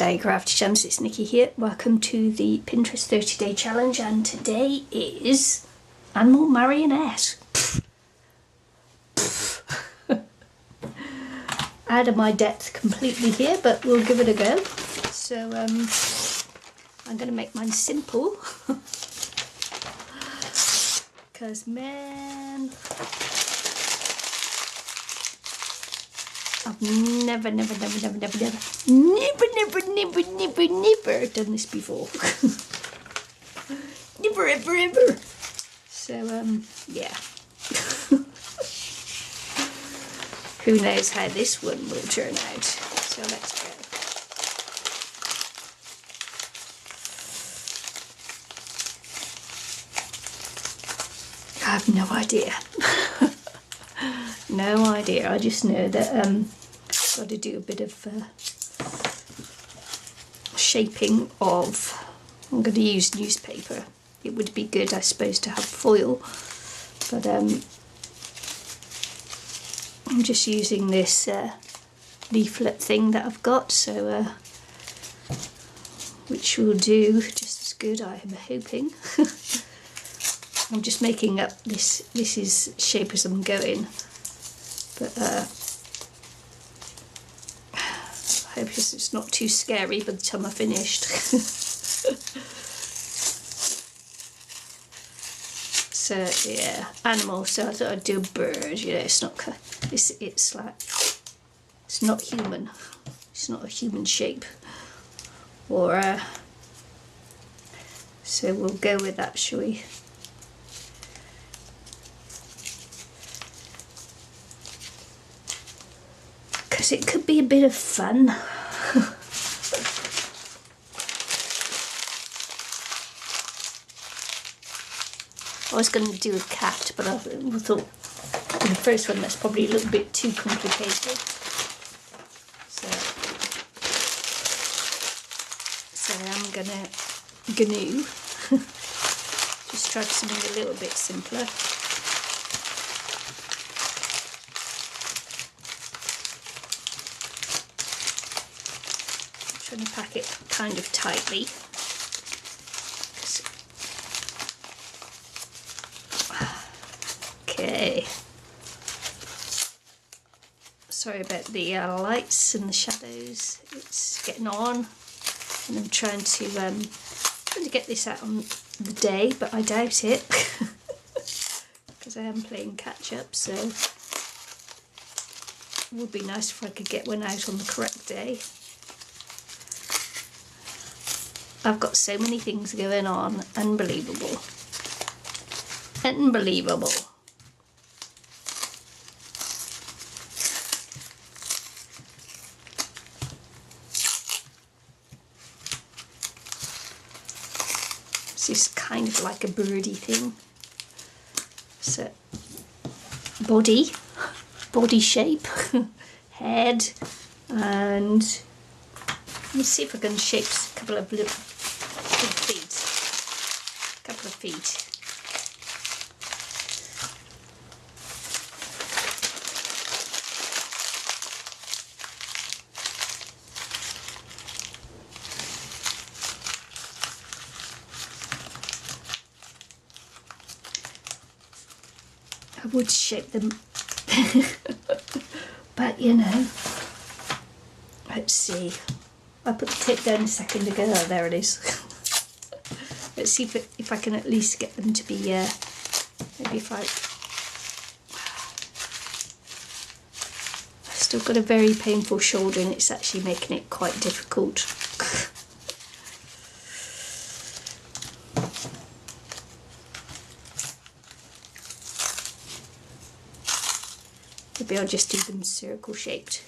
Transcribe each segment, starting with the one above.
G'day Crafty Chums, it's Nikki here. Welcome to the Pinterest 30-day challenge, and today is animal marionette. Out of my depth completely here, but we'll give it a go. So I'm going to make mine simple because man, I've never done this before. Never ever. So yeah. Who knows how this one will turn out. So let's go. I have no idea. No idea. I just know that got to do a bit of shaping of. I'm going to use newspaper. It would be good, I suppose, to have foil, but I'm just using this leaflet thing that I've got, so which will do just as good, I am hoping. I'm just making up this is shape as I'm going, but I hope it's not too scary by the time I finished. So yeah, animal. So I thought I'd do a bird. You know, it's not. It's like it's not human. It's not a human shape. Or so we'll go with that, shall we? Because it could be a bit of fun. I was going to do a cat, but I thought for the first one that's probably a little bit too complicated. So I'm gonna GNU. Just try something a little bit simpler. I'm trying to pack it kind of tightly. Okay. Sorry about the lights and the shadows. It's getting on, and I'm trying to get this out on the day, but I doubt it because I am playing catch up. So it would be nice if I could get one out on the correct day. I've got so many things going on. Unbelievable. Unbelievable. This is kind of like a birdie thing. So body shape, head, and let's see if I can shape a couple of little feet. I would shape them, but you know, let's see. I put the tape down a second ago. Oh, there it is. Let's see if I can at least get them to be, maybe if I've still got a very painful shoulder, and it's actually making it quite difficult. Maybe I'll just do them circle shaped.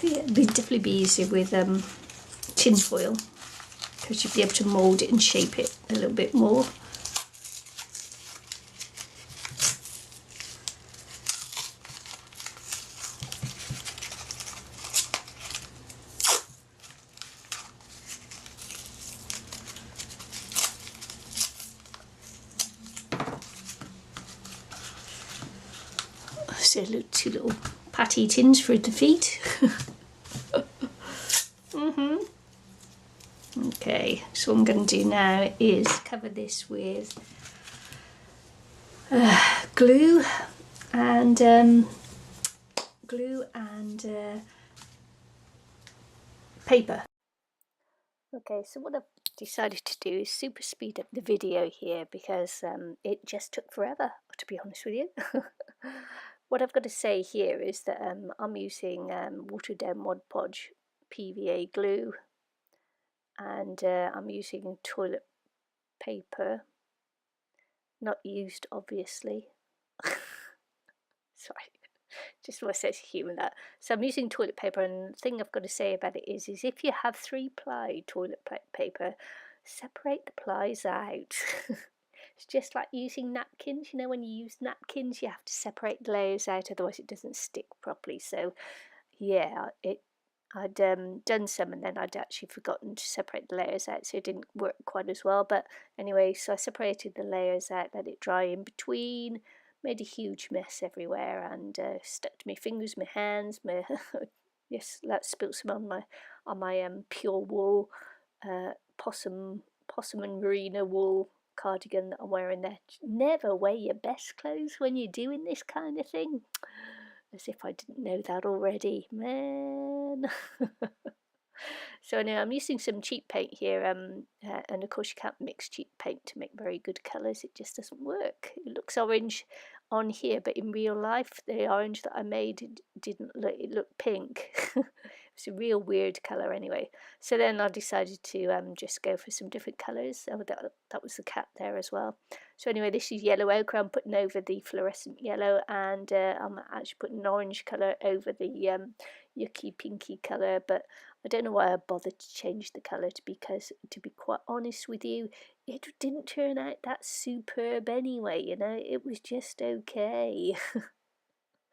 Yeah, it'd definitely be easier with tin foil. because you'd be able to mould it and shape it a little bit more. So two little patty tins for the feet. Okay, so what I'm going to do now is cover this with glue and paper. Okay, so what I've decided to do is super speed up the video here because it just took forever, to be honest with you. What I've got to say here is that I'm using watered down Mod Podge PVA glue, and I'm using toilet paper, not used obviously. Sorry, just want to say to humour that. So I'm using toilet paper, and the thing I've got to say about it is if you have 3-ply toilet paper, separate the plies out. It's just like using napkins. You know, when you use napkins, you have to separate the layers out, otherwise it doesn't stick properly. So yeah, I'd done some, and then I'd actually forgotten to separate the layers out, so it didn't work quite as well. But anyway, so I separated the layers out, let it dry in between, made a huge mess everywhere, and stuck to my fingers, my hands, my yes, that spilt some on my pure wool possum and merino wool cardigan that I'm wearing there. Never wear your best clothes when you're doing this kind of thing. As if I didn't know that already, man. So anyway, I'm using some cheap paint here, and of course you can't mix cheap paint to make very good colours. It just doesn't work. It looks orange on here, but in real life, the orange that I made didn't look. It looked pink. It's a real weird colour anyway. So then I decided to just go for some different colours. Oh, that was the cat there as well. So anyway, this is yellow ochre. I'm putting over the fluorescent yellow, and I'm actually putting an orange colour over the yucky pinky colour. But I don't know why I bothered to change the colour, because to be quite honest with you, it didn't turn out that superb anyway, you know. It was just okay.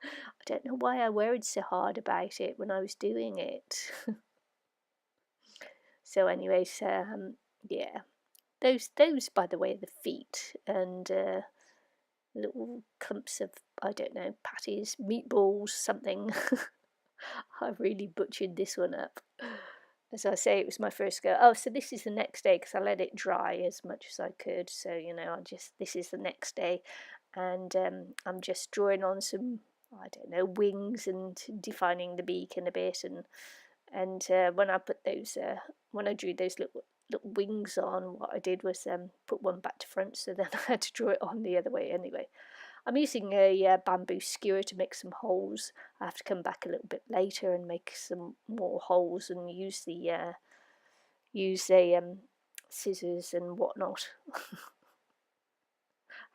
I don't know why I worried so hard about it when I was doing it. So anyways, yeah, those by the way are the feet, and little clumps of, I don't know, patties, meatballs, something. I really butchered this one up. As I say, it was my first go. Oh, so this is the next day, because I let it dry as much as I could. So, you know, this is the next day, and I'm just drawing on some, I don't know, wings and defining the beak in a bit, and when I put those, when I drew those little wings on, what I did was put one back to front, so then I had to draw it on the other way anyway. I'm using a bamboo skewer to make some holes. I have to come back a little bit later and make some more holes and use the scissors and whatnot.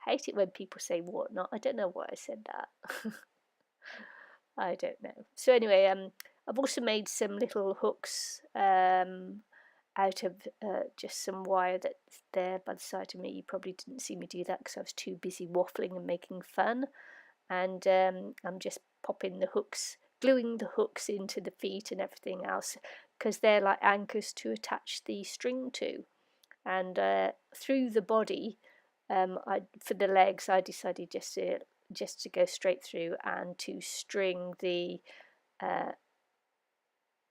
I hate it when people say whatnot. I don't know why I said that. I don't know. So anyway, I've also made some little hooks out of just some wire that's there by the side of me. You probably didn't see me do that because I was too busy waffling and making fun. And I'm just popping the hooks, gluing the hooks into the feet and everything else, because they're like anchors to attach the string to. And through the body, for the legs, I decided just to go straight through and to string the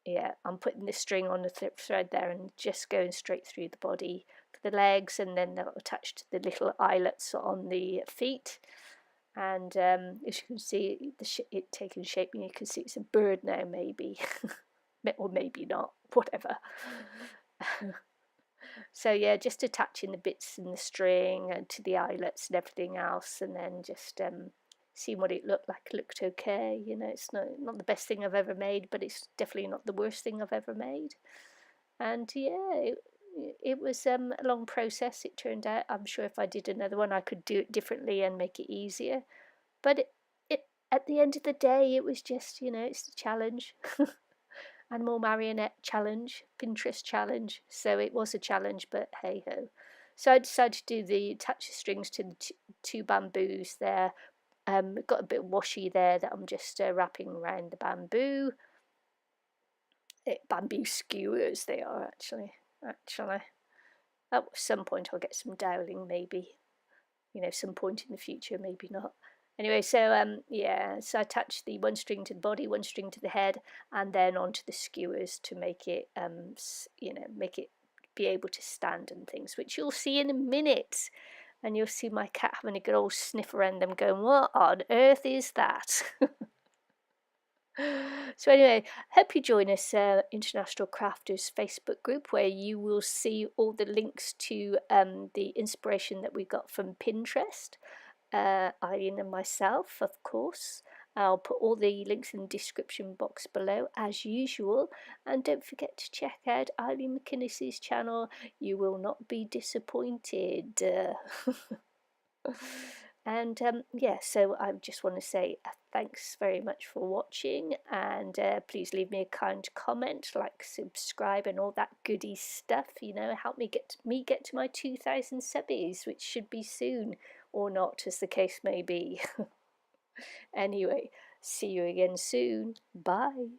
yeah, I'm putting the string on the thread there and just going straight through the body for the legs, and then they'll attach to the little eyelets on the feet. And as you can see, it taking shape, and you can see it's a bird now, maybe, or maybe not, whatever. So yeah, just attaching the bits in the string and to the eyelets and everything else, and then just seeing what it looked like. It looked okay, you know. It's not the best thing I've ever made, but it's definitely not the worst thing I've ever made. And yeah, it was a long process. It turned out. I'm sure if I did another one, I could do it differently and make it easier. But it at the end of the day, it was just, you know, it's a challenge. animal marionette challenge, Pinterest challenge. So it was a challenge, but hey ho. So I decided to do the attach the strings to the two bamboos there. Got a bit washy there that I'm just wrapping around the bamboo. Bamboo skewers they are actually. At some point I'll get some doweling, maybe. Some point in the future, maybe not. Anyway, so yeah, so I attach the one string to the body, one string to the head, and then onto the skewers to make it, make it be able to stand and things, which you'll see in a minute. And you'll see my cat having a good old sniff around them, going, "What on earth is that?" So anyway, hope you join us, International Crafters Facebook group, where you will see all the links to the inspiration that we got from Pinterest, Eileen and myself, of course. I'll put all the links in the description box below, as usual. And don't forget to check out Eileen McInnes's channel. You will not be disappointed. And yeah, so I just want to say thanks very much for watching, and please leave me a kind comment, like, subscribe, and all that goody stuff. Help me get to my 2,000 subbies, which should be soon, or not, as the case may be. Anyway, see you again soon. Bye.